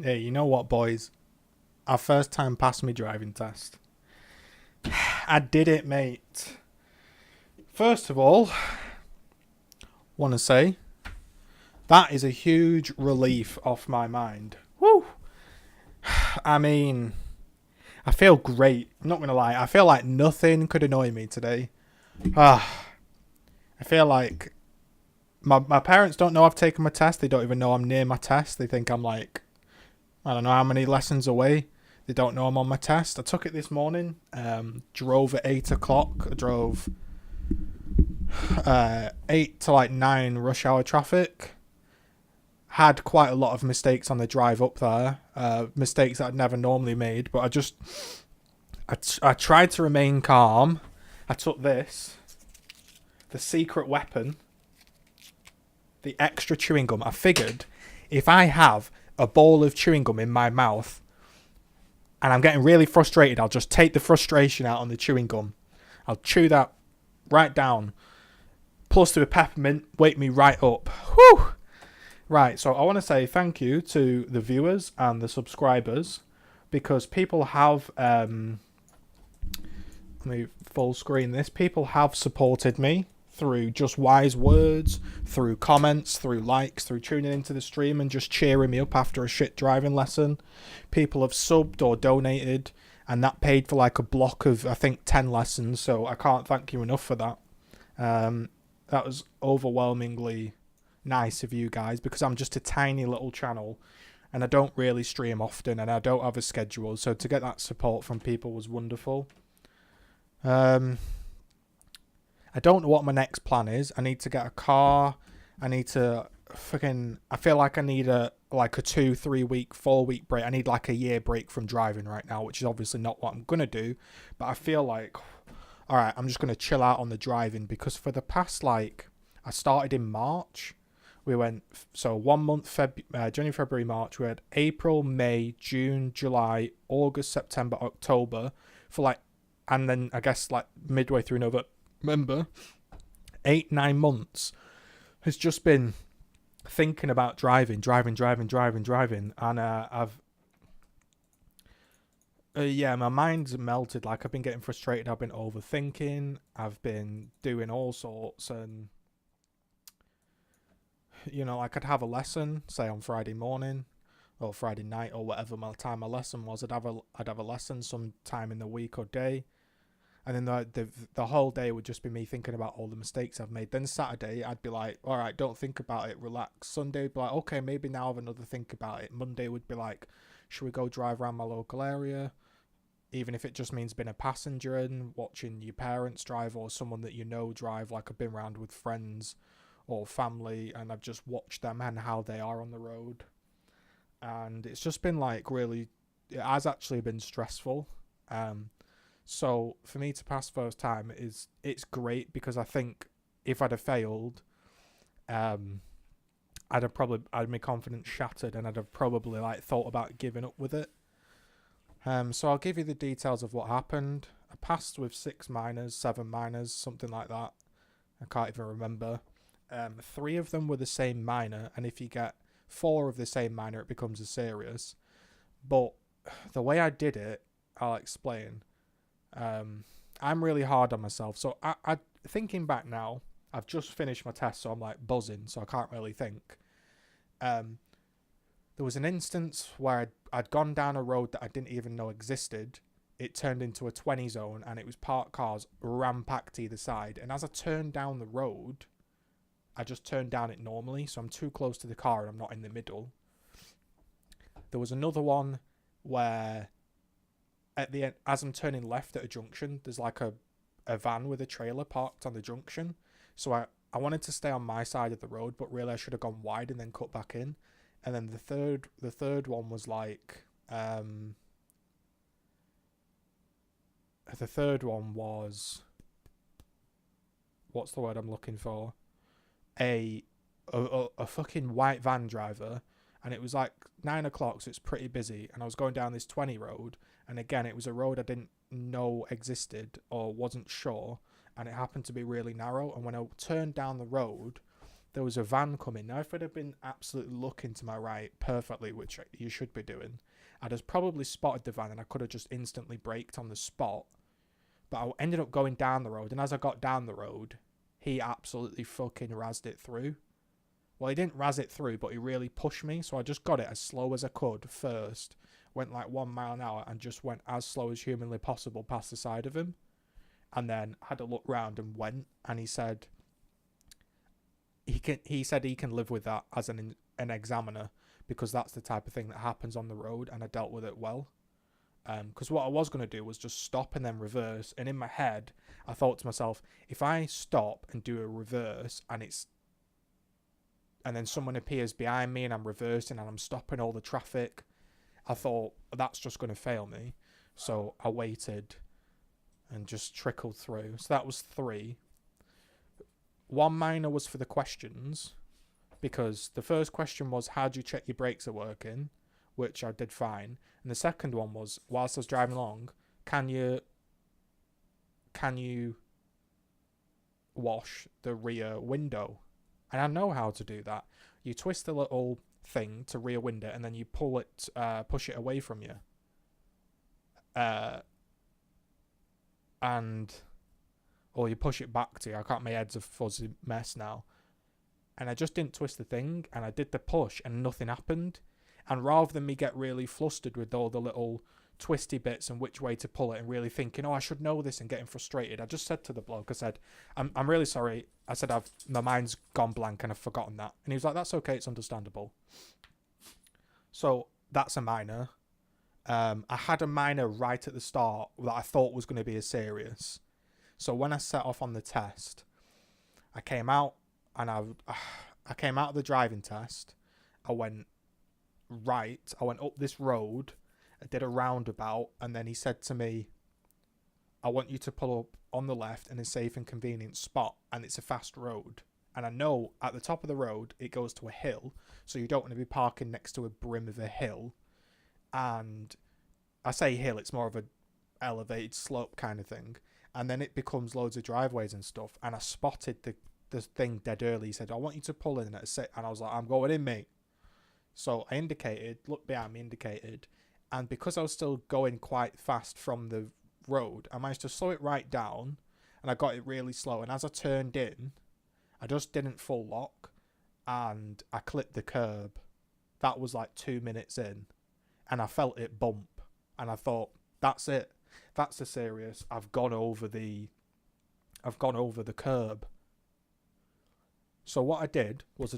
Hey, you know what, boys? Our first time passed me driving test. I did it, mate. First of all, want to say that is a huge relief off my mind. Woo! I mean, I feel great. I'm not gonna lie. I feel like nothing could annoy me today. Ah, I feel like my parents don't know I've taken my test. They don't even know I'm near my test. They think I'm like I don't know how many lessons away. They don't know I'm on my test. I took it this morning. Drove at 8 o'clock. I drove 8 to 9 rush hour traffic. Had quite a lot of mistakes on the drive up there. Mistakes that I'd never normally made. But I tried to remain calm. I took this, the secret weapon, the extra chewing gum. I figured if I have a bowl of chewing gum in my mouth and I'm getting really frustrated, I'll just take the frustration out on the chewing gum. I'll chew that right down. Plus to a peppermint, wake me right up. Whew! Right, so I want to say thank you to the viewers and the subscribers because people have let me full screen this. People have supported me through just wise words, through comments, through likes, through tuning into the stream and just cheering me up after a shit driving lesson. People have subbed or donated, and that paid for like a block of I think 10 lessons. So I can't thank you enough for that. That was overwhelmingly nice of you guys because I'm just a tiny little channel and I don't really stream often and I don't have a schedule. So to get that support from people was wonderful. I don't know what my next plan is. I need to get a car. I need to I feel like I need a 2, 3 week, 4 week break. I need like a year break from driving right now, which is obviously not what I'm gonna do. But I feel like, all right, I'm just gonna chill out on the driving because for the past I started in March. We went so 1 month, January, February, March. We had April, May, June, July, August, September, October for and then I guess midway through November, 8, 9 months has just been thinking about driving, and my mind's melted. Like I've been getting frustrated. I've been overthinking. I've been doing all sorts, and I could have a lesson, say on Friday morning or Friday night or whatever my lesson was. I'd have a lesson sometime in the week or day. And then the whole day would just be me thinking about all the mistakes I've made. Then Saturday, I'd be like, all right, don't think about it, relax. Sunday would be like, okay, maybe now have another think about it. Monday would be like, should we go drive around my local area? Even if it just means being a passenger and watching your parents drive or someone that you know drive, like I've been around with friends or family and I've just watched them and how they are on the road. And it's just been it has actually been stressful. So for me to pass first time it's great because I think if I'd have failed, I'd my confidence shattered and I'd have probably thought about giving up with it. So I'll give you the details of what happened. I passed with 6 minors, 7 minors, something like that. I can't even remember. 3 of them were the same minor, and if you get 4 of the same minor, it becomes a serious. But the way I did it, I'll explain. I'm really hard on myself. So I thinking back now, I've just finished my test, so I'm buzzing, so I can't really think. There was an instance where I'd gone down a road that I didn't even know existed. It turned into a 20 zone and it was parked cars rampacked either side. And as I turned down the road, I just turned down it normally, so I'm too close to the car and I'm not in the middle. There was another one where at the end, as I'm turning left at a junction, there's a van with a trailer parked on the junction. So I wanted to stay on my side of the road, but really I should have gone wide and then cut back in. And then the third one was the third one was, what's the word I'm looking for? A fucking white van driver, and it was 9 o'clock, so it's pretty busy. And I was going down this 20 road, and again, it was a road I didn't know existed or wasn't sure, and it happened to be really narrow. And when I turned down the road, there was a van coming. Now, if I'd have been absolutely looking to my right perfectly, which you should be doing, I'd have probably spotted the van and I could have just instantly braked on the spot. But I ended up going down the road, and as I got down the road, he absolutely fucking razzed it through. Well, he didn't razz it through, but he really pushed me, so I just got it as slow as I could first, went like 1 mile an hour, and just went as slow as humanly possible past the side of him, and then had a look round and went, and he said he can live with that as an examiner, because that's the type of thing that happens on the road, and I dealt with it well. Because what I was going to do was just stop and then reverse. And in my head, I thought to myself, if I stop and do a reverse and then someone appears behind me and I'm reversing and I'm stopping all the traffic, I thought that's just going to fail me. So I waited and just trickled through. So that was 3. 1 minor was for the questions, because the first question was, how do you check your brakes are working? Which I did fine. And the second one was, whilst I was driving along, can you wash the rear window? And I know how to do that. You twist the little thing to rear window, and then you pull it, push it away from you. Or you push it back to you. I can't, my head's a fuzzy mess now. And I just didn't twist the thing, and I did the push, and nothing happened. And rather than me get really flustered with all the little twisty bits and which way to pull it and really thinking, oh, I should know this, and getting frustrated, I just said to the bloke, I said, I'm really sorry. I said, my mind's gone blank and I've forgotten that. And he was like, that's okay, it's understandable. So that's a minor. I had a minor right at the start that I thought was going to be a serious. So when I set off on the test, I came out and I came out of the driving test. I went up this road, I did a roundabout, and then he said to me, I want you to pull up on the left in a safe and convenient spot, and it's a fast road. And I know at the top of the road it goes to a hill, so you don't want to be parking next to a brim of a hill. And I say hill, it's more of a elevated slope kind of thing. And then it becomes loads of driveways and stuff, and I spotted the thing dead early. He said, I want you to pull in at a sit, and I was like, I'm going in, mate. So I indicated, looked behind me, indicated, and because I was still going quite fast from the road, I managed to slow it right down, and I got it really slow. And as I turned in, I just didn't full lock, and I clipped the curb. That was like 2 minutes in, and I felt it bump, and I thought, that's it. That's a serious. I've gone over the curb. So what I did was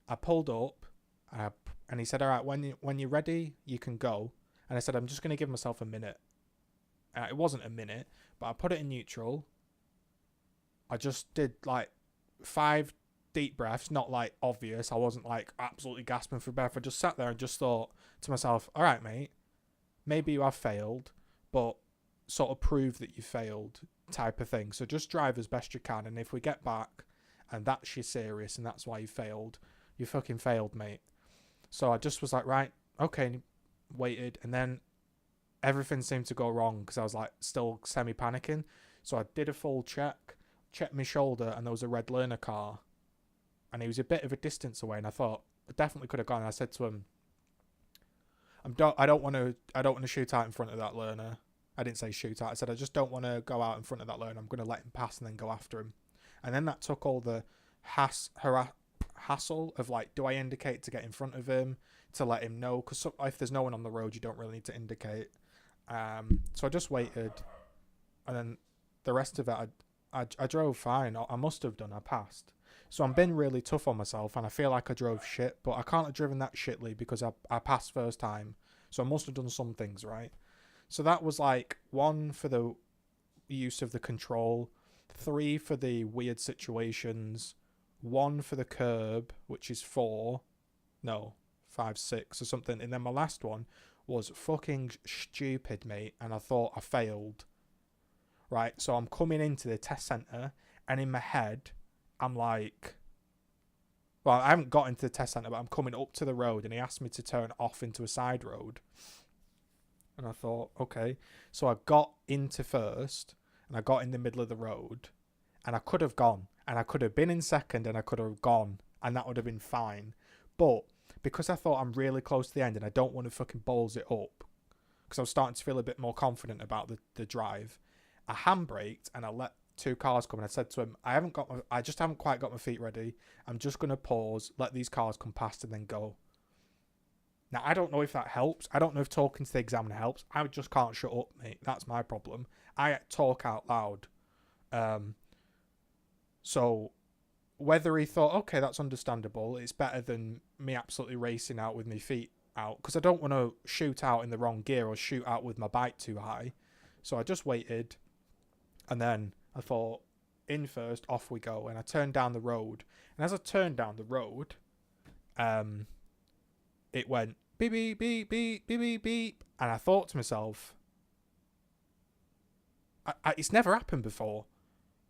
I pulled up, and he said, all right, when you're ready, you can go. And I said, I'm just going to give myself a minute. It wasn't a minute, but I put it in neutral. I just did like 5 deep breaths, not like obvious. I wasn't like absolutely gasping for breath. I just sat there and just thought to myself, all right, mate, maybe you have failed, but sort of prove that you failed type of thing. So just drive as best you can. And if we get back and that's your serious and that's why you failed, you fucking failed, mate. So I just was like, right, okay, waited. And then everything seemed to go wrong because I was like still semi-panicking. So I did a full checked my shoulder, and there was a red learner car. And he was a bit of a distance away, and I thought I definitely could have gone. I said to him, I don't want to shoot out in front of that learner. I didn't say shoot out. I said I just don't want to go out in front of that learner. I'm going to let him pass and then go after him. And then that took all the hassle of like, do I indicate to get in front of him to let him know? Because if there's no one on the road, you don't really need to indicate. So I just waited, and then the rest of it, I drove fine. I must have done. I passed. So I'm being really tough on myself, and I feel like I drove shit, but I can't have driven that shitly because I passed first time. So I must have done some things right. So that was like 1 for the use of the control, 3 for the weird situations, 1 for the curb, which is 5, 6 or something. And then my last one was fucking stupid, mate. And I thought I failed. Right. So I'm coming into the test center, and in my head, I'm like, well, I haven't got into the test center, but I'm coming up to the road, and he asked me to turn off into a side road. And I thought, okay. So I got into first, and I got in the middle of the road, and I could have gone. and I could have been in second and I could have gone, and that would have been fine. But because I thought I'm really close to the end and I don't want to fucking balls it up, because I was starting to feel a bit more confident about the drive, I handbraked and I let two cars come, and I said to him, I just haven't quite got my feet ready. I'm just going to pause, let these cars come past, and then go. Now, I don't know if that helps. I don't know if talking to the examiner helps. I just can't shut up, mate. That's my problem. I talk out loud. So whether he thought, okay, that's understandable, it's better than me absolutely racing out with my feet out, because I don't want to shoot out in the wrong gear or shoot out with my bike too high. So I just waited, and then I thought, in first, off we go. And I turned down the road, and as I turned down the road, it went beep, beep, beep, beep, beep, beep, beep. And I thought to myself, it's never happened before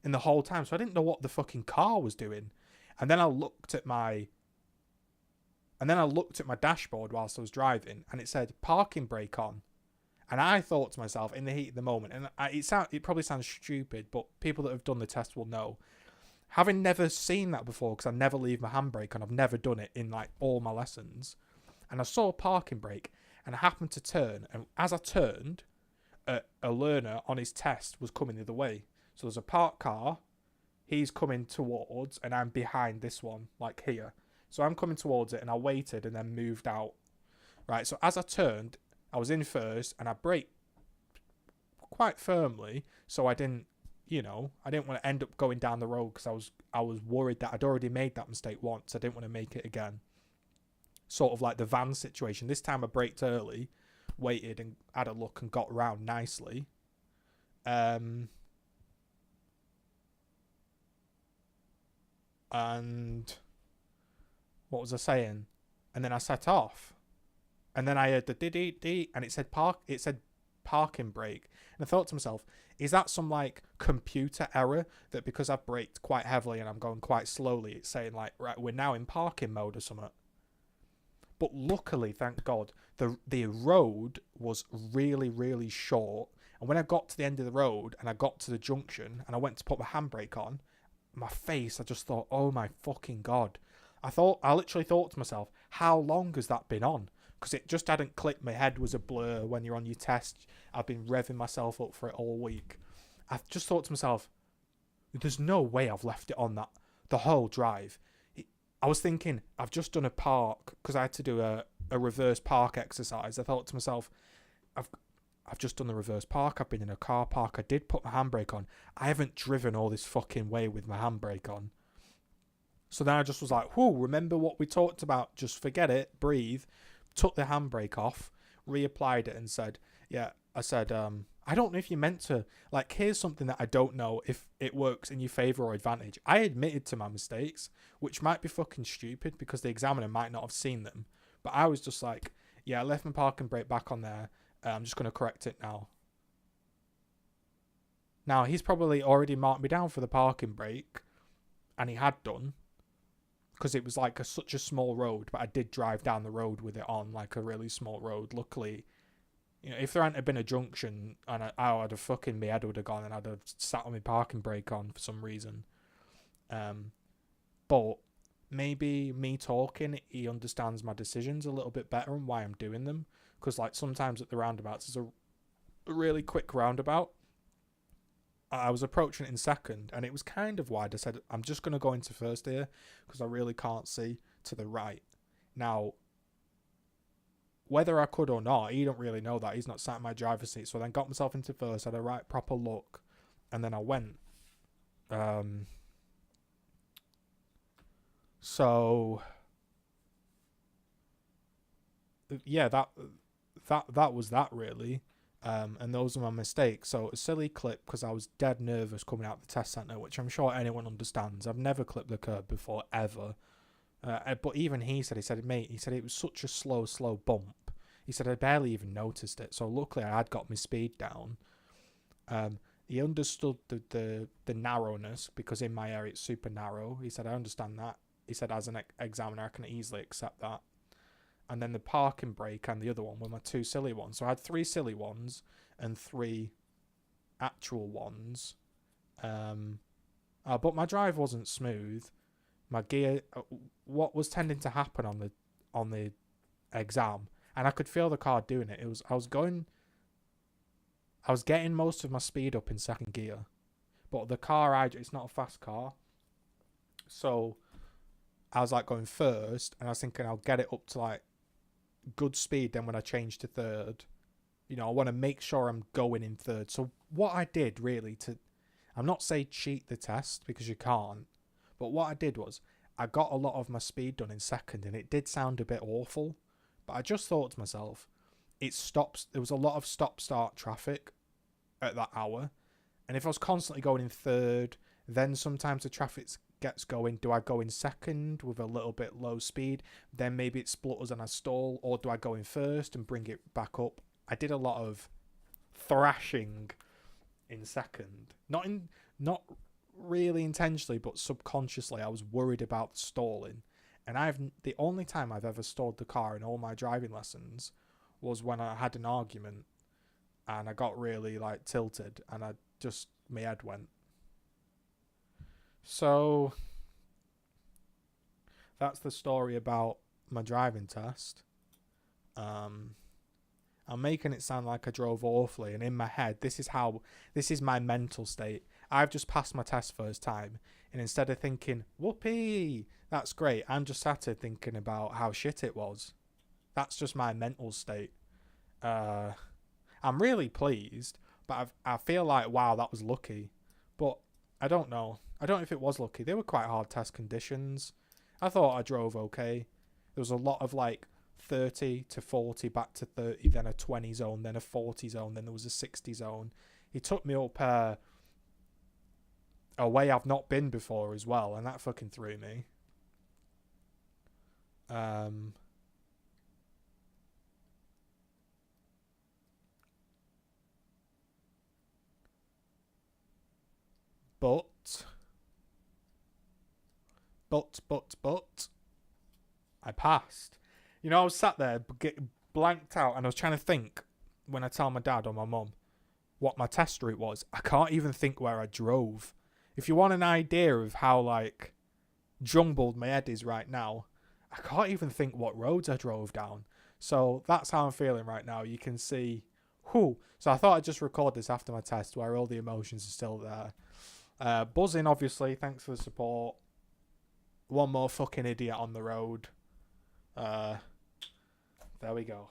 in the whole time. So I didn't know what the fucking car was doing. And then I looked at my dashboard whilst I was driving, and it said parking brake on. And I thought to myself, in the heat of the moment, and it probably sounds stupid, but people that have done the test will know. Having never seen that before, because I never leave my handbrake on, I've never done it in like all my lessons. And I saw a parking brake, and I happened to turn. And as I turned, a learner on his test was coming the other way. So there's a parked car, he's coming towards, and I'm behind this one, like here. So I'm coming towards it, and I waited and then moved out. Right, so as I turned, I was in first, and I braked quite firmly, so I didn't want to end up going down the road, because I was worried that I'd already made that mistake once. I didn't want to make it again. Sort of like the van situation. This time I braked early, waited and had a look and got around nicely. And what was I saying? And then I set off. And then I heard the dee and it said parking brake. And I thought to myself, is that some like computer error that because I've braked quite heavily and I'm going quite slowly, it's saying like, right, we're now in parking mode or something? But luckily, thank God, the road was really, really short. And when I got to the end of the road and I got to the junction and I went to put my handbrake on, my face, I just thought, oh my fucking God. I literally thought to myself, how long has that been on? Because it just hadn't clicked. My head was a blur when you're on your test. I've been revving myself up for it all week. I just thought to myself, there's no way I've left it on that the whole drive. I was thinking, I've just done a park, because I had to do a reverse park exercise. I thought to myself, I've just done the reverse park. I've been in a car park. I did put my handbrake on. I haven't driven all this fucking way with my handbrake on. So then I just was like, whoo, remember what we talked about? Just forget it, breathe. Took the handbrake off, reapplied it, and said, I don't know if you meant to, like, here's something that I don't know if it works in your favour or advantage. I admitted to my mistakes, which might be fucking stupid because the examiner might not have seen them. But I was just like, yeah, I left my parking brake back on there. I'm just going to correct it now. Now, he's probably already marked me down for the parking brake, and he had done, because it was like such a small road, but I did drive down the road with it on, like a really small road. Luckily, if there hadn't been a junction, and I'd have fucking, my head would have gone, and I'd have sat on my parking brake on for some reason. But maybe me talking, he understands my decisions a little bit better and why I'm doing them. Because like sometimes at the roundabouts, there's a really quick roundabout. I was approaching it in second, and it was kind of wide. I said, I'm just going to go into first here, because I really can't see to the right. Now, whether I could or not, he don't really know that. He's not sat in my driver's seat. So I then got myself into first, had a right proper look, and then I went. So yeah, that was that really. And those are my mistakes. So a silly clip, because I was dead nervous coming out of the test centre, which I'm sure anyone understands. I've never clipped the curb before, ever. But even he said, mate, it was such a slow bump. He said, I barely even noticed it. So luckily I had got my speed down. He understood the narrowness, because in my area it's super narrow. He said, I understand that. He said, as an examiner, I can easily accept that. And then the parking brake and the other one were my two silly ones. So I had 3 silly ones and 3 actual ones. And But my drive wasn't smooth. My gear, what was tending to happen on the exam, and I could feel the car doing it. I was getting most of my speed up in second gear, but the car it's not a fast car, so I was like going first, and I was thinking I'll get it up to like good speed. Then when I change to third, I want to make sure I'm going in third. So what I did really I'm not saying cheat the test because you can't, but what I did was I got a lot of my speed done in second, and it did sound a bit awful, but I just thought to myself, there was a lot of stop-start traffic at that hour, and if I was constantly going in third, then sometimes the traffic gets going. Do I go in second with a little bit low speed, then maybe it splutters and I stall, or do I go in first and bring it back up? I did a lot of thrashing in second, not really intentionally, but subconsciously. I was worried about stalling, and the only time I've ever stalled the car in all my driving lessons was when I had an argument and I got really like tilted, and my head went. So that's the story about my driving test. I'm making it sound like I drove awfully, and in my head, this is my mental state. I've just passed my test first time, and instead of thinking, whoopee, that's great, I'm just sat here thinking about how shit it was. That's just my mental state. I'm really pleased, but I feel like, wow, that was lucky. But I don't know. I don't know if it was lucky. They were quite hard test conditions. I thought I drove okay. There was a lot of like 30 to 40, back to 30, then a 20 zone, then a 40 zone, then there was a 60 zone. He took me up a way I've not been before as well, and that fucking threw me. But I passed. I was sat there blanked out, and I was trying to think when I tell my dad or my mum what my test route was. I can't even think where I drove. If you want an idea of how like jumbled my head is right now, I can't even think what roads I drove down. So that's how I'm feeling right now. You can see, whew. So I thought I'd just record this after my test where all the emotions are still there. Buzzing, obviously. Thanks for the support. One more fucking idiot on the road. There we go.